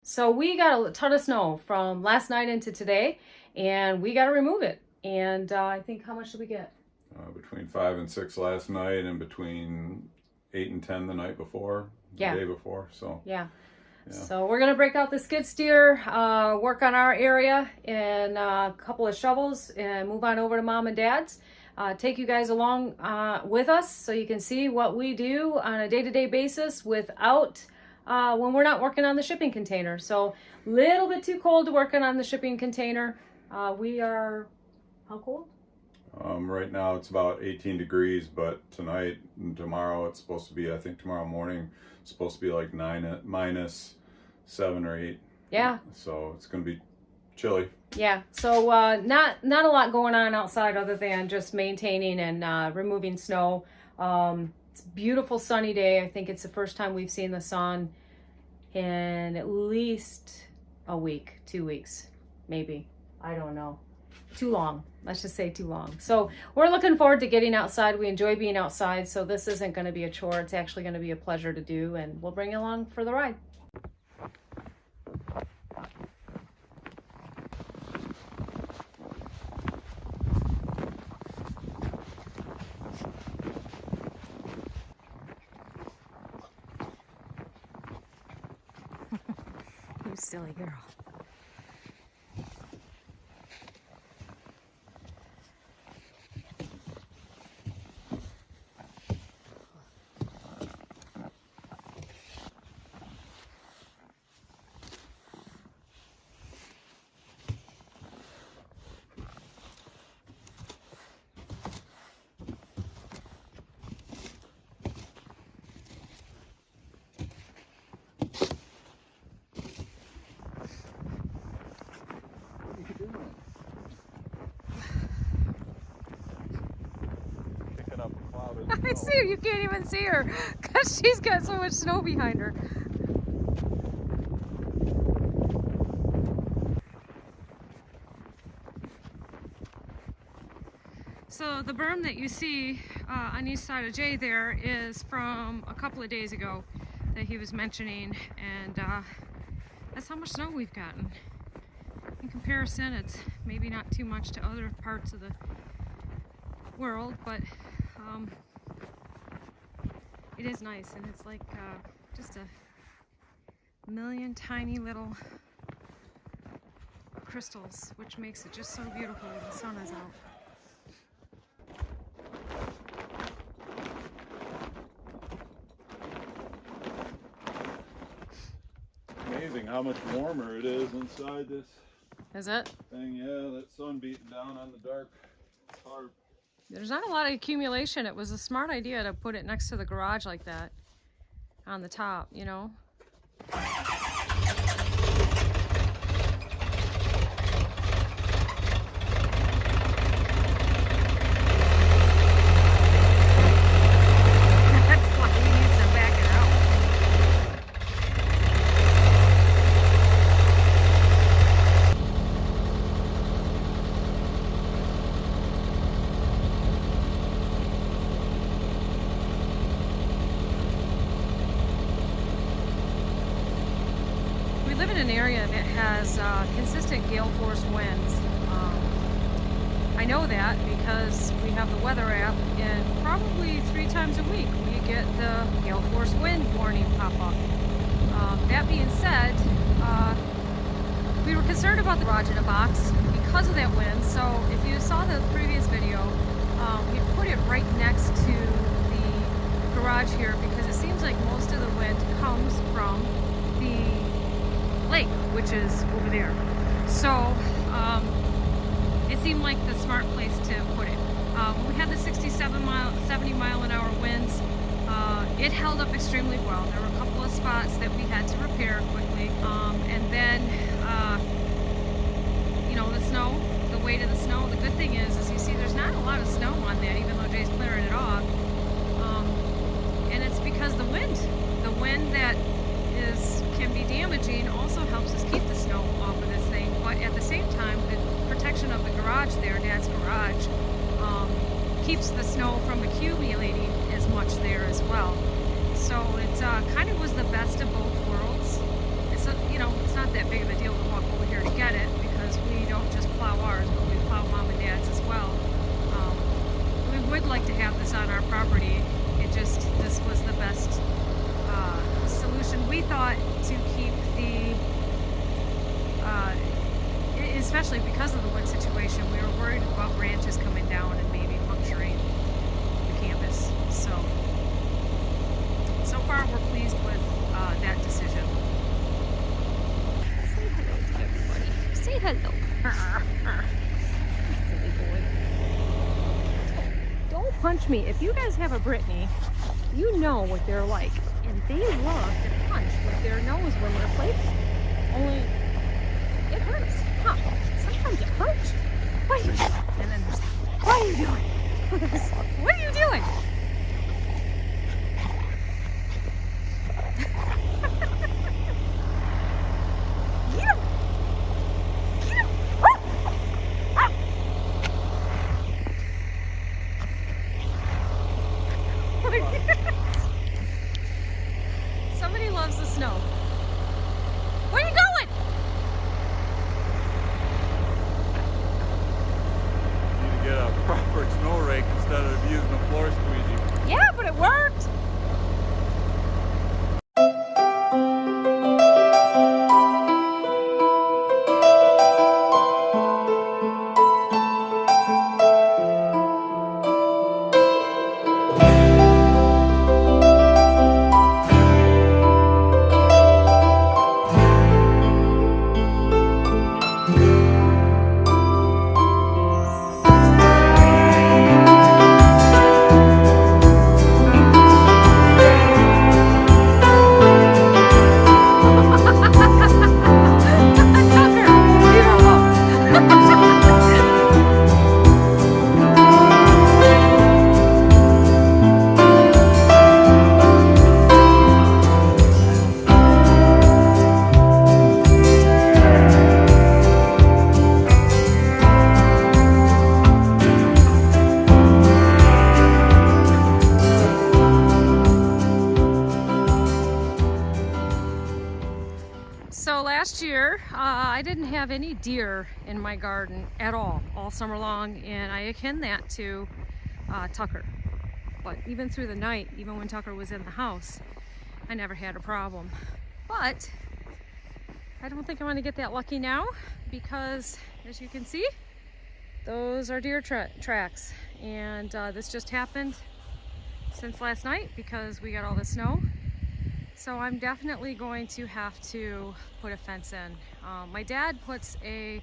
So we got a ton of snow from last night into today, and we got to remove it. And I think, how much did we get? Between 5 and 6 last night, and between 8 and 10 the night before, the Yeah. day before. So Yeah. So we're gonna break out the skid steer, work on our area, and a couple of shovels, and move on over to Mom and Dad's. Take you guys along with us so you can see what we do on a day-to-day basis without when we're not working on the shipping container. So a little bit too cold to working on the shipping container. We are, how cold? Right now it's about 18 degrees, but tonight and tomorrow it's supposed to be, I think tomorrow morning, it's supposed to be like minus 7 or 8. Yeah. So it's going to be chilly. Yeah, so not a lot going on outside other than just maintaining and removing snow. It's a beautiful sunny day. I think it's the first time we've seen the sun in at least a week, 2 weeks, maybe. I don't know. Too long. Let's just say too long. So we're looking forward to getting outside. We enjoy being outside, so this isn't going to be a chore. It's actually going to be a pleasure to do, and we'll bring you along for the ride. You silly girl. I see her. You can't even see her because she's got so much snow behind her. So the berm that you see on each side of Jay there is from a couple of days ago that he was mentioning, and that's how much snow we've gotten. In comparison, it's maybe not too much to other parts of the world, but it is nice, and it's like just a million tiny little crystals, which makes it just so beautiful when the sun is out. Amazing how much warmer it is inside this Is it? thing. Yeah, that sun beating down on the dark tarp. There's not a lot of accumulation. It was a smart idea to put it next to the garage like that on the top, you know? That's why he needs to back it out. We live in an area that has consistent gale force winds. I know that because we have the weather app, and probably 3 times a week we get the gale force wind warning pop up. That being said, we were concerned about the garage in a box because of that wind. So if you saw the previous video, we put it right next to the garage here because it seems like most of the wind comes from the lake, which is over there. So it seemed like the smart place to put it. We had the 70 mile an hour winds. It held up extremely well. There were a couple of spots that we had to repair quickly. And then, you know, the snow, the weight of the snow. The good thing is you see there's not a lot of snow on that, even though Jay's clearing it off. And it's because the wind that can be damaging also helps us keep the snow off of this thing. But at the same time, the protection of the garage there, Dad's garage, keeps the snow from accumulating as much there as well. So it's kind of was the best of both worlds. It's you know, it's especially because of the wind situation, we were worried about branches coming down and maybe puncturing the canvas. So far we're pleased with that decision. Say hello to everybody. Say hello. Silly boy. Don't punch me. If you guys have a Brittany, you know what they're like. And they love to punch with their nose when they're playful. Only it hurts. Huh. Sometimes it hurts. What are you doing? And then there's, what are you doing? What are you doing? Get him! Get him! Somebody loves the snow. Where are you going? Need to get a proper snow rake instead of using a floor squeegee. Yeah, but it worked. So last year, I didn't have any deer in my garden at all summer long, and I akin that to Tucker. But even through the night, even when Tucker was in the house, I never had a problem. But I don't think I'm going to get that lucky now, because as you can see, those are deer tracks, and this just happened since last night because we got all the snow. So I'm definitely going to have to put a fence in. My dad puts a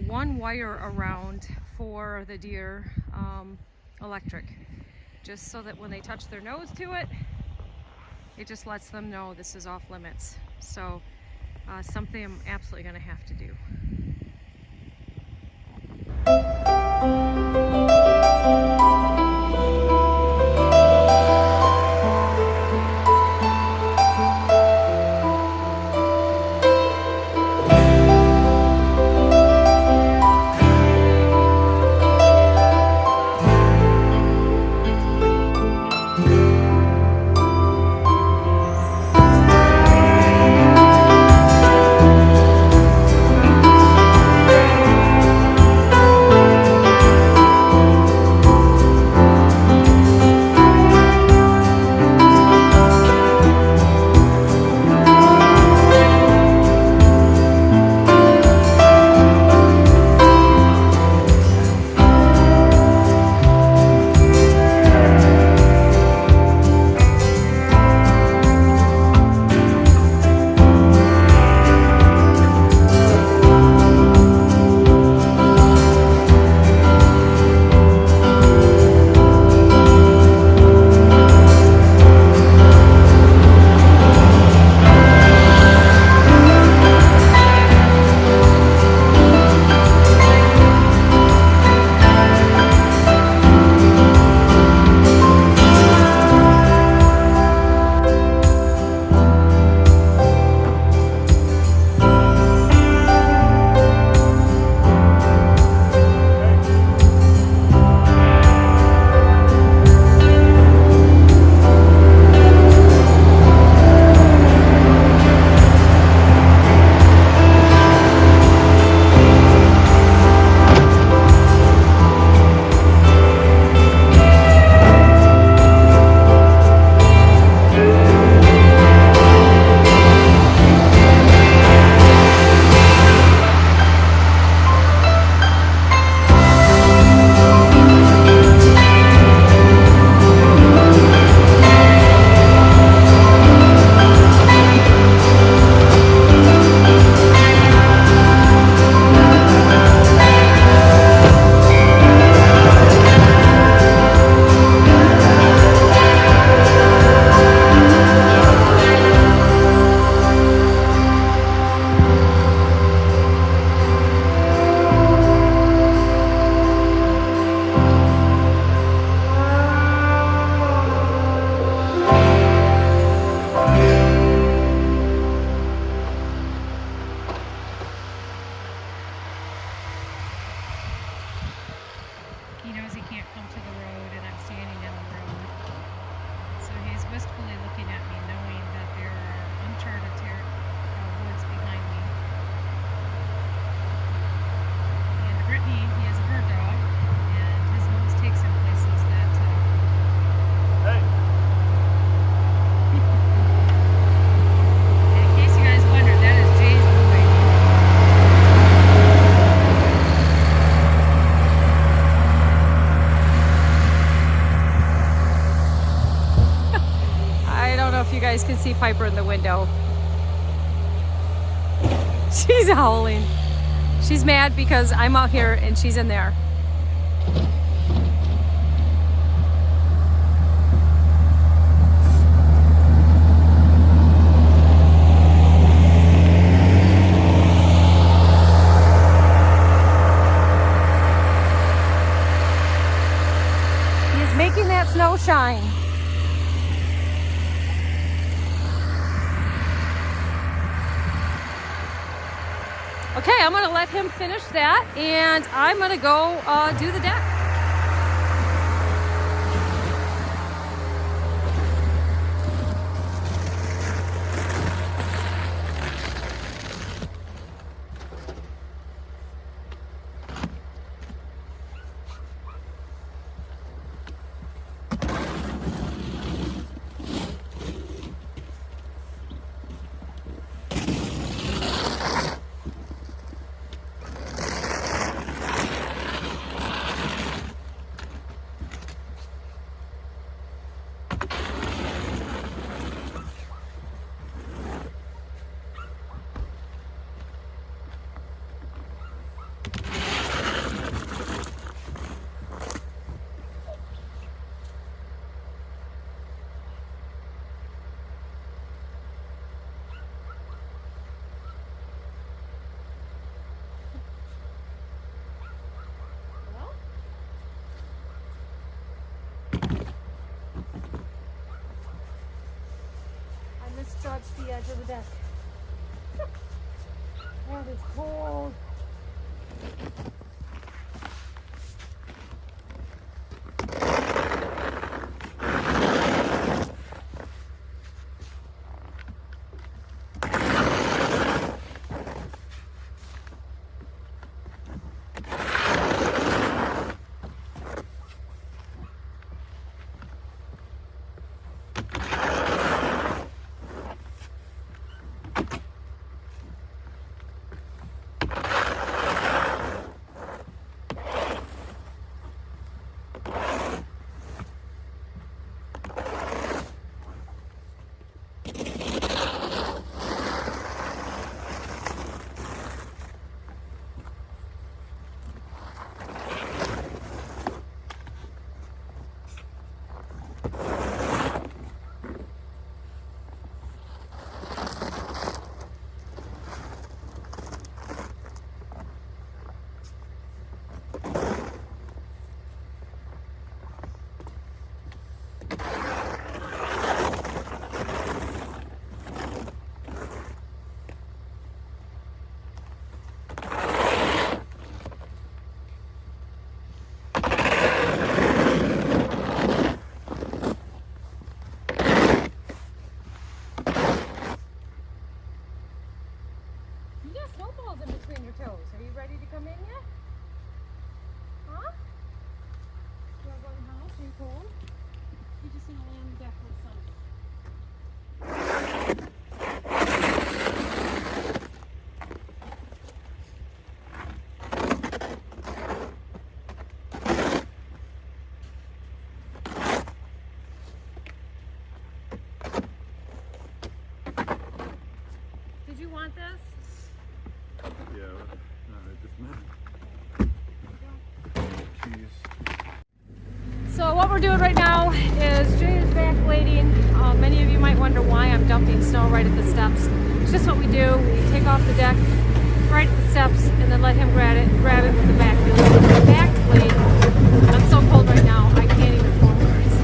one wire around for the deer electric, just so that when they touch their nose to it, it just lets them know this is off limits. So something I'm absolutely going to have to do. come to the road, and I'm standing on the road. So he's wistfully looking at me, knowing that there are uncharted woods behind me. And Brittany, he has a bird dog, and his nose takes him places that. Hey. In case you guys wondered, that is Jay's boy. I don't know if you guys can see Piper in the window. She's howling. She's mad because I'm out here and she's in there. He is making that snow shine. Okay, I'm gonna let him finish that, and I'm gonna go do the deck. Misjudged the edge of the deck. That is cold. Snowballs in between your toes. Are you ready to come in yet? Huh? You want to go in the house? Are you cold? You just want to lay on the deck with sun. Did you want this? Yeah, no, it just meant. So what we're doing right now is Jay is backblading. Many of you might wonder why I'm dumping snow right at the steps. It's just what we do. We take off the deck right at the steps and then let him grab it with the back blade. I'm so cold right now, I can't even form words.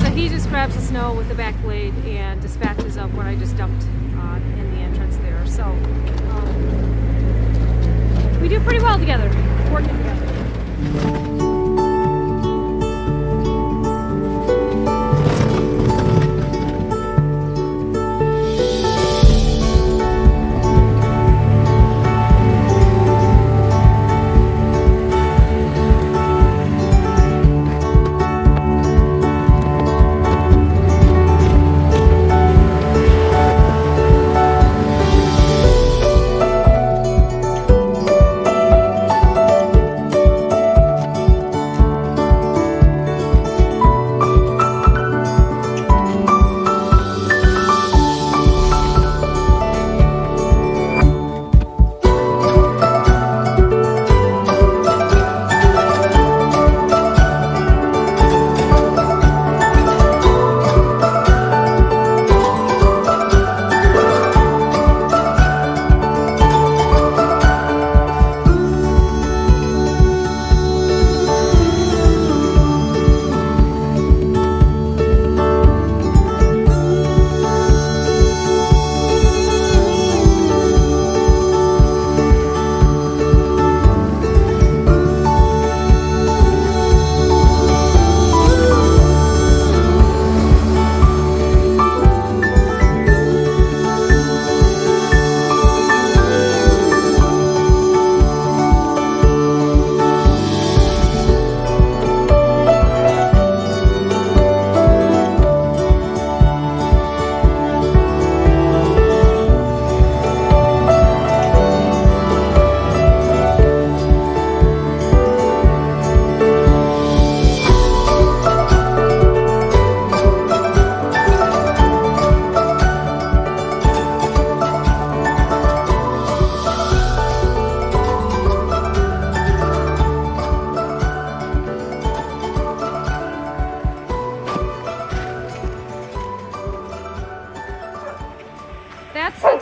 So he just grabs the snow with the back blade and dispatches of what I just dumped in the entrance there. So we do pretty well together, working together.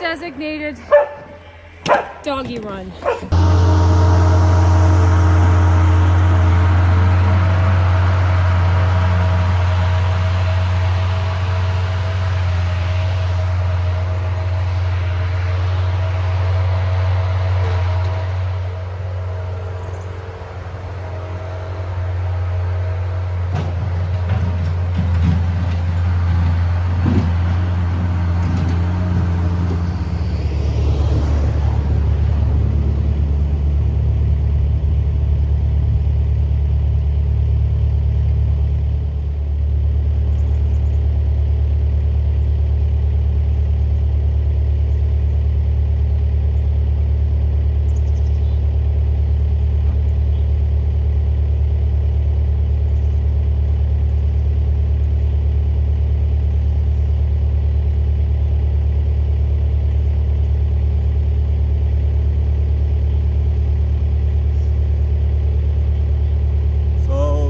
designated doggy run.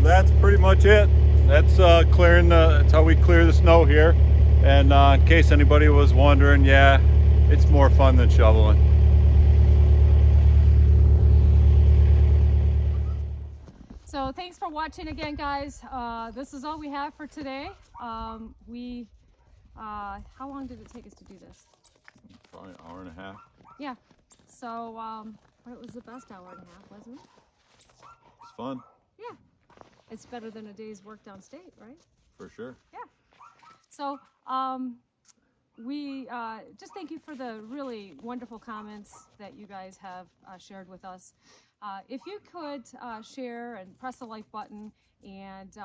That's pretty much it. That's that's how we clear the snow here. And in case anybody was wondering, yeah, it's more fun than shoveling. So thanks for watching again, guys. This is all we have for today. How long did it take us to do this? Probably an hour and a half. Yeah. So, but it was the best hour and a half, wasn't it? It's fun. Yeah. It's better than a day's work downstate, right? For sure. Yeah. So, we just thank you for the really wonderful comments that you guys have shared with us. If you could share and press the like button and,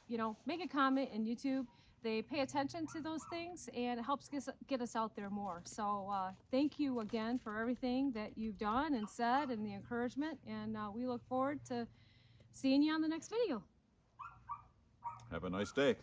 you know, make a comment in YouTube. They pay attention to those things and it helps get us out there more. So thank you again for everything that you've done and said and the encouragement. And we look forward to seeing you on the next video. Have a nice day.